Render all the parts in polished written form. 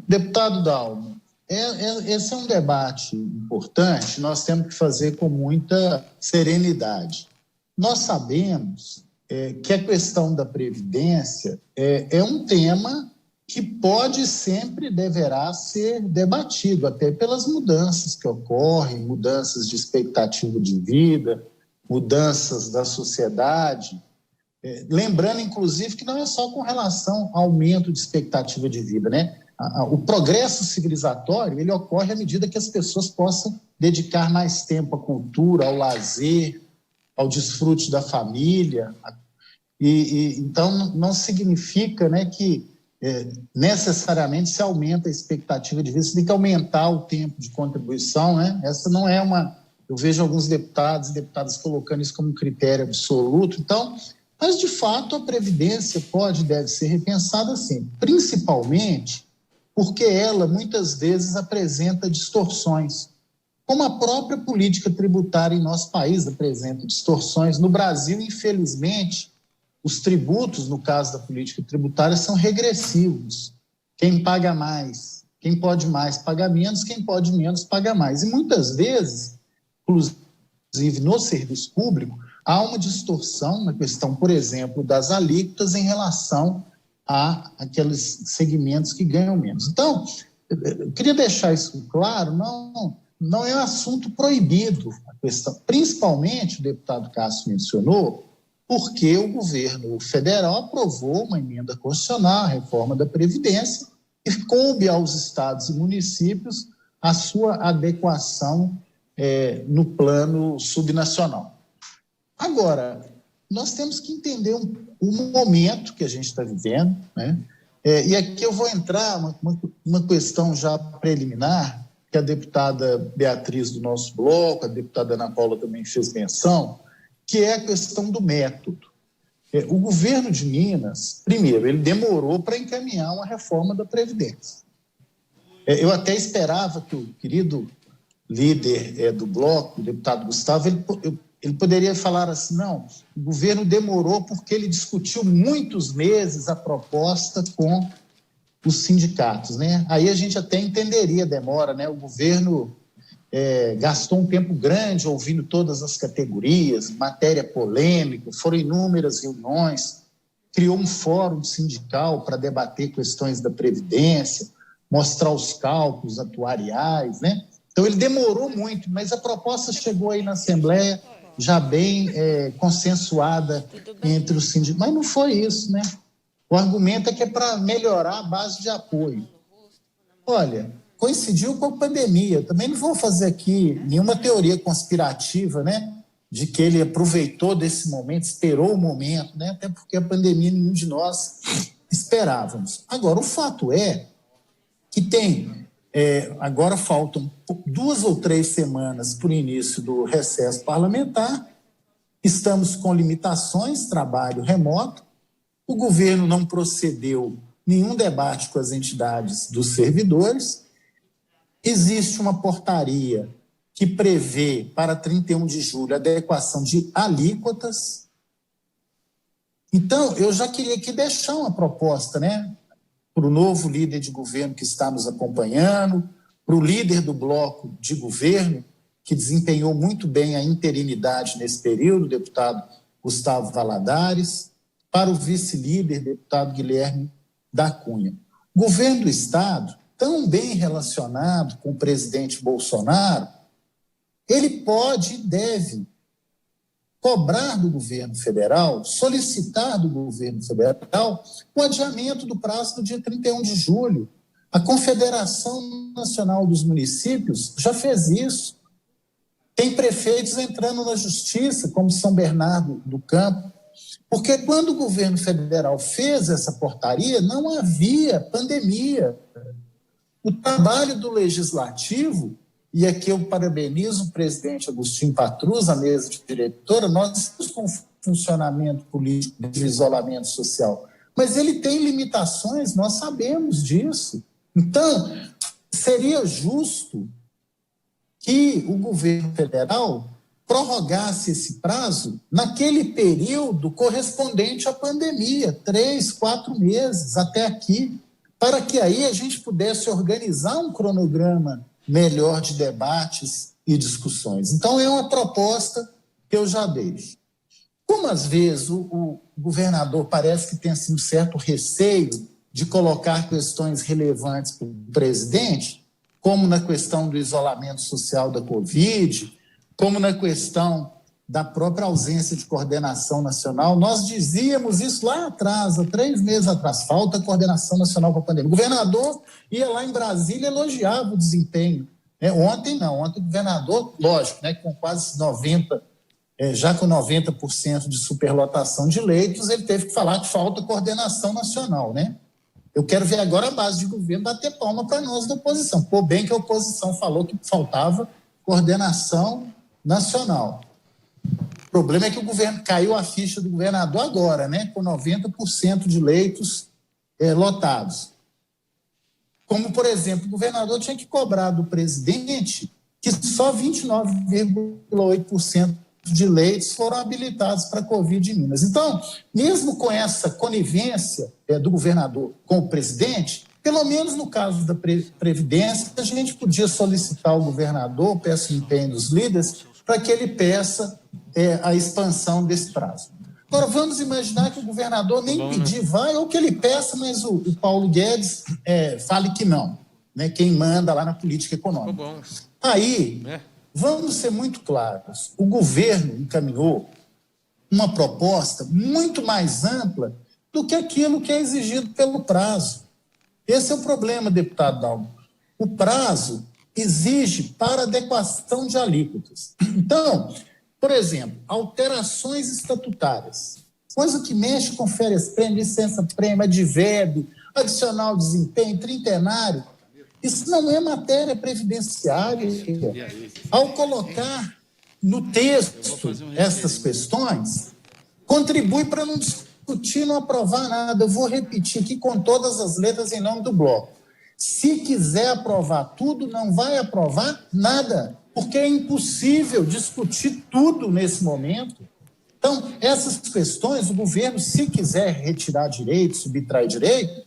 Deputado Dalmo, esse é um debate importante, nós temos que fazer com muita serenidade. Nós sabemos que a questão da Previdência é um tema que pode sempre deverá ser debatido, até pelas mudanças que ocorrem, mudanças de expectativa de vida, mudanças da sociedade. Lembrando, inclusive, que não é só com relação ao aumento de expectativa de vida, né? O progresso civilizatório, ele ocorre à medida que as pessoas possam dedicar mais tempo à cultura, ao lazer, ao desfrute da família. Então, não significa, né, que necessariamente se aumenta a expectativa de vida, você tem que aumentar o tempo de contribuição, né? Essa não é uma... Eu vejo alguns deputados e deputadas colocando isso como critério absoluto. Então, mas, de fato, a Previdência pode e deve ser repensada assim, principalmente porque ela, muitas vezes, apresenta distorções. Como a própria política tributária em nosso país apresenta distorções. No Brasil, infelizmente, os tributos, no caso da política tributária, são regressivos. Quem paga mais, quem pode mais paga menos, quem pode menos paga mais. E muitas vezes, inclusive no serviço público, há uma distorção na questão, por exemplo, das alíquotas em relação a aqueles segmentos que ganham menos. Então, eu queria deixar isso claro, não é um assunto proibido a questão, principalmente o deputado Cássio mencionou, porque o governo federal aprovou uma emenda constitucional, a reforma da Previdência, e coube aos estados e municípios a sua adequação no plano subnacional. Agora, nós temos que entender o momento que a gente está vivendo, né? E aqui eu vou entrar uma questão já preliminar, que a deputada Beatriz do nosso bloco, a deputada Ana Paula também fez menção, que é a questão do método. O governo de Minas, primeiro, ele demorou para encaminhar uma reforma da Previdência. Eu até esperava que o querido líder do bloco, o deputado Gustavo, ele poderia falar assim, não, o governo demorou porque ele discutiu muitos meses a proposta com os sindicatos, né? Aí a gente até entenderia a demora, né? O governo gastou um tempo grande ouvindo todas as categorias, matéria polêmica, foram inúmeras reuniões, criou um fórum sindical para debater questões da Previdência, mostrar os cálculos atuariais, né? Então ele demorou muito, mas a proposta chegou aí na Assembleia, já bem consensuada entre os sindicatos. Mas não foi isso, né? O argumento é que é para melhorar a base de apoio. Olha, coincidiu com a pandemia. Eu também não vou fazer aqui nenhuma teoria conspirativa, né? De que ele aproveitou desse momento, esperou o momento, né? Até porque a pandemia nenhum de nós esperávamos. Agora, o fato é que agora faltam 2 ou 3 semanas para o início do recesso parlamentar, estamos com limitações, trabalho remoto, o governo não procedeu nenhum debate com as entidades dos servidores, existe uma portaria que prevê para 31 de julho a adequação de alíquotas. Então, eu já queria aqui deixar uma proposta, né? Para o novo líder de governo que está nos acompanhando, para o líder do bloco de governo, que desempenhou muito bem a interinidade nesse período, o deputado Gustavo Valadares, para o vice-líder, deputado Guilherme da Cunha. O governo do Estado, tão bem relacionado com o presidente Bolsonaro, ele pode e deve cobrar do governo federal, solicitar do governo federal o adiamento do prazo do dia 31 de julho. A Confederação Nacional dos Municípios já fez isso. Tem prefeitos entrando na justiça, como São Bernardo do Campo, porque quando o governo federal fez essa portaria, não havia pandemia. O trabalho do legislativo, e aqui eu parabenizo o presidente Agostinho Patrus, a mesa diretora, nós estamos com funcionamento político de isolamento social, mas ele tem limitações, nós sabemos disso. Então, seria justo que o governo federal prorrogasse esse prazo naquele período correspondente à pandemia, 3, 4 meses, até aqui, para que aí a gente pudesse organizar um cronograma melhor de debates e discussões. Então, é uma proposta que eu já deixo. Como às vezes o governador parece que tem assim, um certo receio de colocar questões relevantes para o presidente, como na questão do isolamento social da Covid, como na questão da própria ausência de coordenação nacional, nós dizíamos isso lá atrás, há 3 meses atrás, falta coordenação nacional para a pandemia. O governador ia lá em Brasília e elogiava o desempenho. Ontem não, ontem o governador, lógico, com quase 90%, já com 90% de superlotação de leitos, ele teve que falar que falta coordenação nacional, Eu quero ver agora a base de governo bater palma para nós da oposição. Pô, bem que a oposição falou que faltava coordenação nacional. O problema é que o governo caiu a ficha do governador agora, com 90% de leitos lotados. Como, por exemplo, o governador tinha que cobrar do presidente que só 29,8% de leitos foram habilitados para a Covid em Minas. Então, mesmo com essa conivência do governador com o presidente, pelo menos no caso da Previdência, a gente podia solicitar ao governador, peço o empenho dos líderes, para que ele peça a expansão desse prazo. Agora, vamos imaginar que o governador nem pedir vai, ou que ele peça, mas o Paulo Guedes fale que não, quem manda lá na política econômica. Aí, vamos ser muito claros, o governo encaminhou uma proposta muito mais ampla do que aquilo que é exigido pelo prazo. Esse é o problema, deputado Dalmo. O prazo exige para adequação de alíquotas. Então, por exemplo, alterações estatutárias, coisa que mexe com férias-prêmio, licença-prêmio, advérbio, adicional desempenho, trintenário, isso não é matéria previdenciária. Ao colocar no texto essas questões, contribui para não discutir, não aprovar nada. Eu vou repetir aqui com todas as letras em nome do bloco. Se quiser aprovar tudo, não vai aprovar nada, porque é impossível discutir tudo nesse momento. Então, essas questões, o governo, se quiser retirar direito, subtrair direito,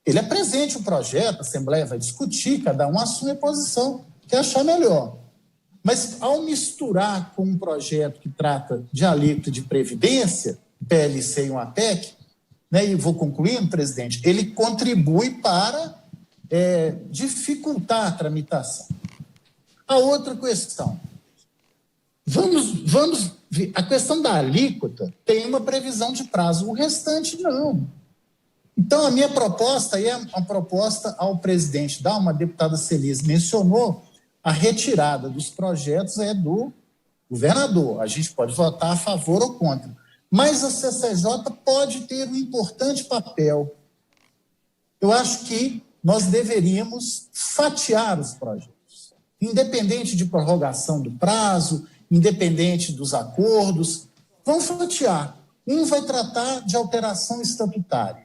ele apresente o projeto, a Assembleia vai discutir, cada um assume a posição que achar melhor. Mas, ao misturar com um projeto que trata de alíquota de previdência, PLC e uma PEC, e vou concluindo, presidente, ele contribui para dificultar a tramitação. A outra questão. Vamos ver. A questão da alíquota tem uma previsão de prazo, o restante não. Então, a minha proposta é uma proposta ao presidente Dalmo, a deputada Celis mencionou, a retirada dos projetos é do governador. A gente pode votar a favor ou contra. Mas a CCJ pode ter um importante papel. Eu acho que nós deveríamos fatiar os projetos, independente de prorrogação do prazo, independente dos acordos, vamos fatiar. Um vai tratar de alteração estatutária,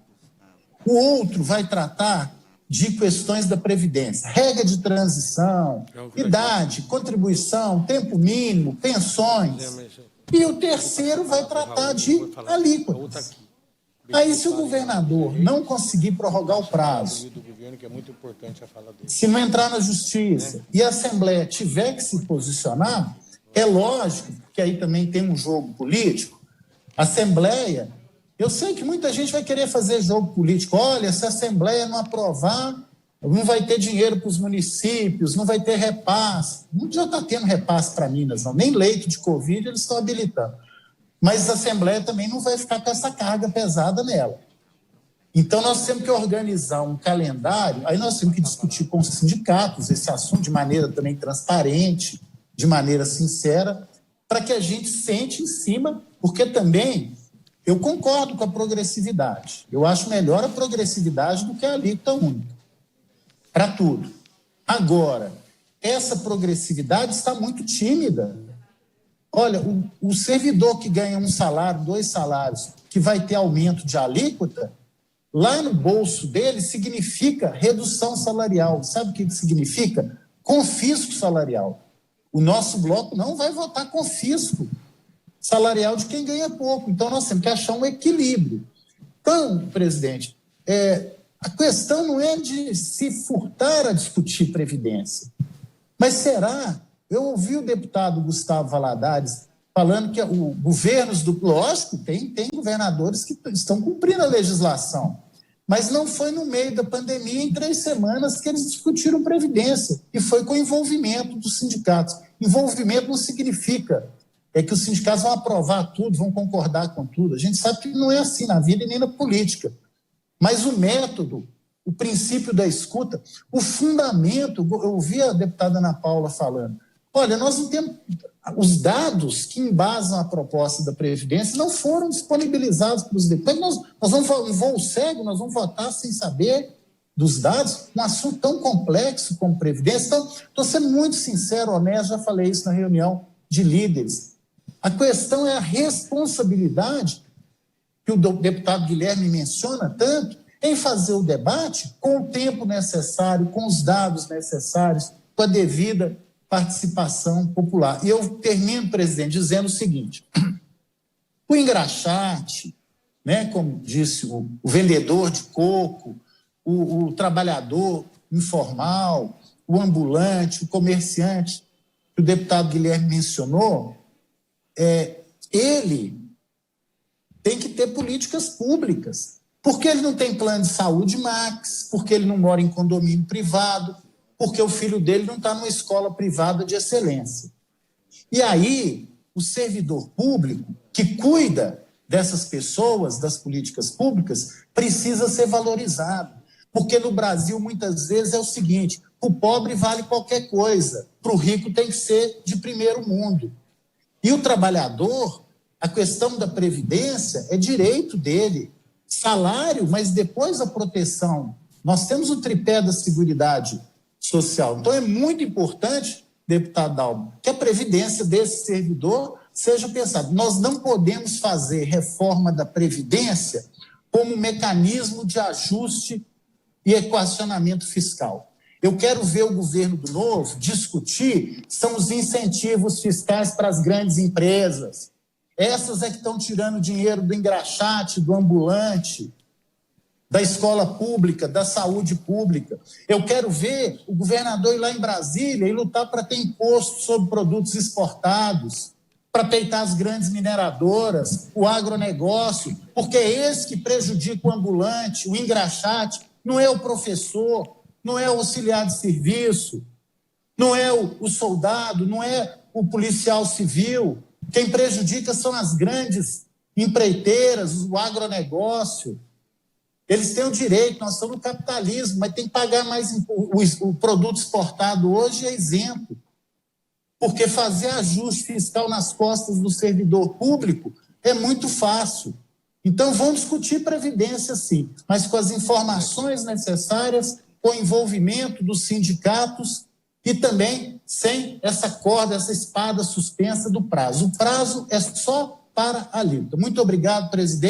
o outro vai tratar de questões da Previdência, regra de transição, idade, contribuição, tempo mínimo, pensões, e o terceiro vai tratar de alíquotas. Aí, se o governador não conseguir prorrogar o prazo, se não entrar na justiça e a Assembleia tiver que se posicionar, é lógico que aí também tem um jogo político. A Assembleia, eu sei que muita gente vai querer fazer jogo político. Olha, se a Assembleia não aprovar, não vai ter dinheiro para os municípios, não vai ter repasse. Não já está tendo repasse para Minas, não. Nem leito de Covid eles estão habilitando. Mas a Assembleia também não vai ficar com essa carga pesada nela. Então, nós temos que organizar um calendário, aí nós temos que discutir com os sindicatos esse assunto de maneira também transparente, de maneira sincera, para que a gente sente em cima, porque também eu concordo com a progressividade. Eu acho melhor a progressividade do que a alíquota única, para tudo. Agora, essa progressividade está muito tímida. Olha, o servidor que ganha 1 salário, 2 salários, que vai ter aumento de alíquota, lá no bolso dele significa redução salarial. Sabe o que significa? Confisco salarial. O nosso bloco não vai votar confisco salarial de quem ganha pouco. Então, nós temos que achar um equilíbrio. Então, presidente, A questão não é de se furtar a discutir Previdência. Mas será? Eu ouvi o deputado Gustavo Valadares falando que o governos do... Lógico, tem governadores que estão cumprindo a legislação, mas não foi no meio da pandemia, em 3 semanas, que eles discutiram Previdência, e foi com envolvimento dos sindicatos. Envolvimento não significa que os sindicatos vão aprovar tudo, vão concordar com tudo. A gente sabe que não é assim na vida e nem na política. Mas o método, o princípio da escuta, o fundamento, eu ouvi a deputada Ana Paula falando, olha, nós não temos... Os dados que embasam a proposta da Previdência não foram disponibilizados para os deputados. Nós vamos um voo cego, nós vamos votar sem saber dos dados, um assunto tão complexo como Previdência. Então, estou sendo muito sincero, honesto, já falei isso na reunião de líderes. A questão é a responsabilidade que o deputado Guilherme menciona tanto em fazer o debate com o tempo necessário, com os dados necessários, com a devida participação popular. E eu termino, presidente, dizendo o seguinte: o engraxate, né, como disse o vendedor de coco, o trabalhador informal, o ambulante, o comerciante, que o deputado Guilherme mencionou, ele tem que ter políticas públicas, porque ele não tem plano de saúde Max, porque ele não mora em condomínio privado, porque o filho dele não está numa escola privada de excelência. E aí, o servidor público que cuida dessas pessoas, das políticas públicas, precisa ser valorizado. Porque no Brasil, muitas vezes, é o seguinte: o pobre vale qualquer coisa, para o rico tem que ser de primeiro mundo. E o trabalhador, a questão da previdência é direito dele, salário, mas depois a proteção. Nós temos o tripé da Seguridade Social. Então é muito importante, deputado Dalmo, que a previdência desse servidor seja pensada. Nós não podemos fazer reforma da previdência como mecanismo de ajuste e equacionamento fiscal. Eu quero ver o governo do Novo discutir são os incentivos fiscais para as grandes empresas. Essas é que estão tirando dinheiro do engraxate, do ambulante, da escola pública, da saúde pública. Eu quero ver o governador ir lá em Brasília e lutar para ter imposto sobre produtos exportados, para peitar as grandes mineradoras, o agronegócio, porque é esse que prejudica o ambulante, o engraxate, não é o professor, não é o auxiliar de serviço, não é o soldado, não é o policial civil. Quem prejudica são as grandes empreiteiras, o agronegócio. Eles têm o direito, nós estamos no capitalismo, mas tem que pagar mais. O produto exportado hoje é isento, porque fazer ajuste fiscal nas costas do servidor público é muito fácil. Então, vamos discutir previdência, sim, mas com as informações necessárias, com o envolvimento dos sindicatos e também sem essa corda, essa espada suspensa do prazo. O prazo é só para a luta. Muito obrigado, presidente.